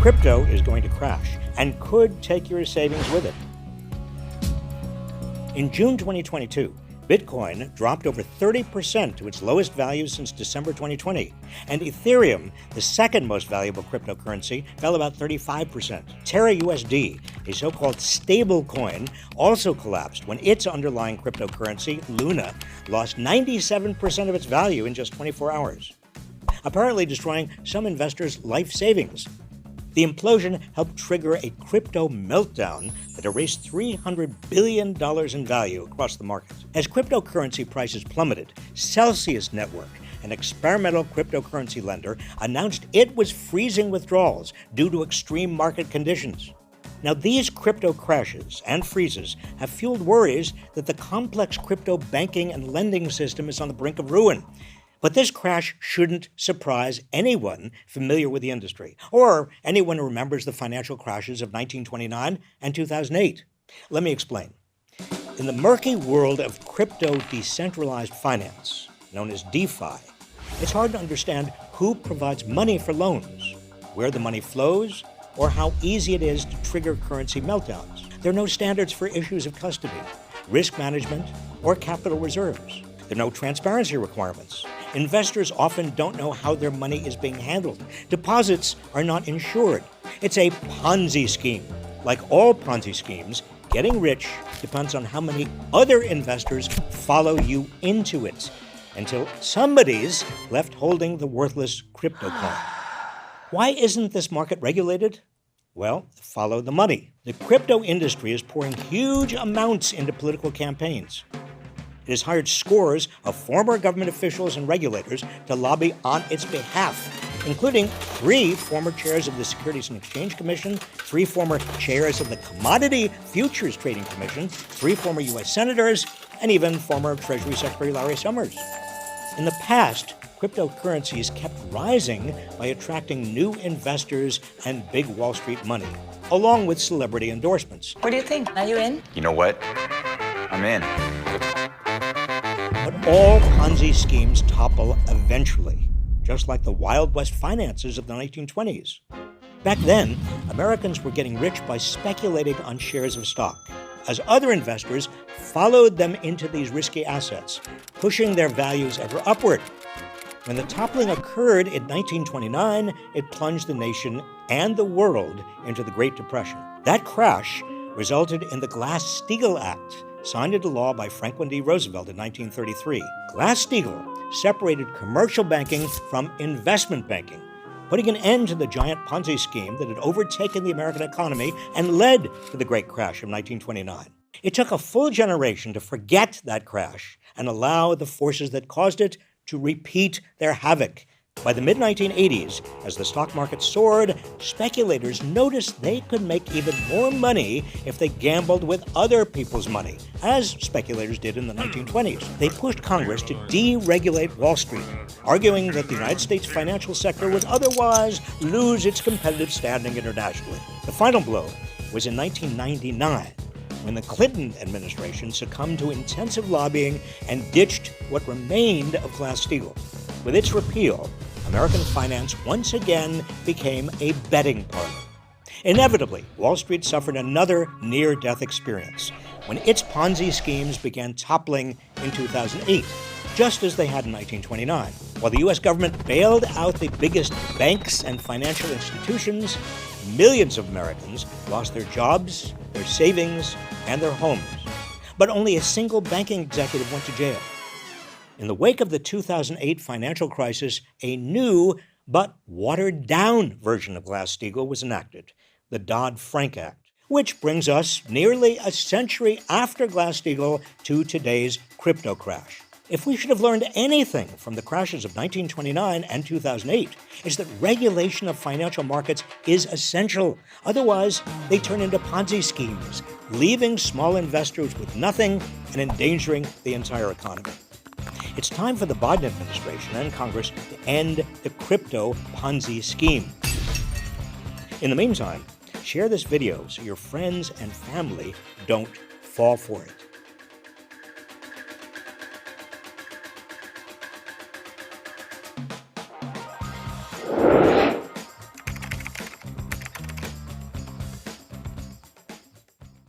Crypto is going to crash and could take your savings with it. In June 2022, Bitcoin dropped over 30% to its lowest value since December 2020, and Ethereum, the second most valuable cryptocurrency, fell about 35%. Terra USD, a so-called stable coin, also collapsed when its underlying cryptocurrency, Luna, lost 97% of its value in just 24 hours, apparently destroying some investors' life savings. The implosion helped trigger a crypto meltdown that erased $300 billion in value across the market. As cryptocurrency prices plummeted, Celsius Network, an experimental cryptocurrency lender, announced it was freezing withdrawals due to extreme market conditions. Now, these crypto crashes and freezes have fueled worries that the complex crypto banking and lending system is on the brink of ruin. But this crash shouldn't surprise anyone familiar with the industry, or anyone who remembers the financial crashes of 1929 and 2008. Let me explain. In the murky world of crypto decentralized finance, known as DeFi, it's hard to understand who provides money for loans, where the money flows, or how easy it is to trigger currency meltdowns. There are no standards for issues of custody, risk management, or capital reserves. There are no transparency requirements. Investors often don't know how their money is being handled. Deposits are not insured. It's a Ponzi scheme. Like all Ponzi schemes, getting rich depends on how many other investors follow you into it, until somebody's left holding the worthless crypto coin. Why isn't this market regulated? Well, follow the money. The crypto industry is pouring huge amounts into political campaigns. It has hired scores of former government officials and regulators to lobby on its behalf, including 3 former chairs of the Securities and Exchange Commission, 3 former chairs of the Commodity Futures Trading Commission, 3 former U.S. senators, and even former Treasury Secretary Larry Summers. In the past, cryptocurrencies kept rising by attracting new investors and big Wall Street money, along with celebrity endorsements. What do you think? Are you in? You know what? I'm in. But all Ponzi schemes topple eventually, just like the Wild West finances of the 1920s. Back then, Americans were getting rich by speculating on shares of stock, as other investors followed them into these risky assets, pushing their values ever upward. When the toppling occurred in 1929, it plunged the nation and the world into the Great Depression. That crash resulted in the Glass-Steagall Act, signed into law by Franklin D. Roosevelt in 1933. Glass-Steagall separated commercial banking from investment banking, putting an end to the giant Ponzi scheme that had overtaken the American economy and led to the Great Crash of 1929. It took a full generation to forget that crash and allow the forces that caused it to repeat their havoc. By the mid-1980s, as the stock market soared, speculators noticed they could make even more money if they gambled with other people's money, as speculators did in the 1920s. They pushed Congress to deregulate Wall Street, arguing that the United States financial sector would otherwise lose its competitive standing internationally. The final blow was in 1999, when the Clinton administration succumbed to intensive lobbying and ditched what remained of Glass-Steagall. With its repeal, American finance once again became a betting parlor. Inevitably, Wall Street suffered another near-death experience when its Ponzi schemes began toppling in 2008, just as they had in 1929. While the U.S. government bailed out the biggest banks and financial institutions, millions of Americans lost their jobs, their savings, and their homes. But only a single banking executive went to jail. In the wake of the 2008 financial crisis, a new but watered-down version of Glass-Steagall was enacted, the Dodd-Frank Act, which brings us nearly a century after Glass-Steagall to today's crypto crash. If we should have learned anything from the crashes of 1929 and 2008, it's that regulation of financial markets is essential. Otherwise, they turn into Ponzi schemes, leaving small investors with nothing and endangering the entire economy. It's time for the Biden administration and Congress to end the crypto Ponzi scheme. In the meantime, share this video so your friends and family don't fall for it.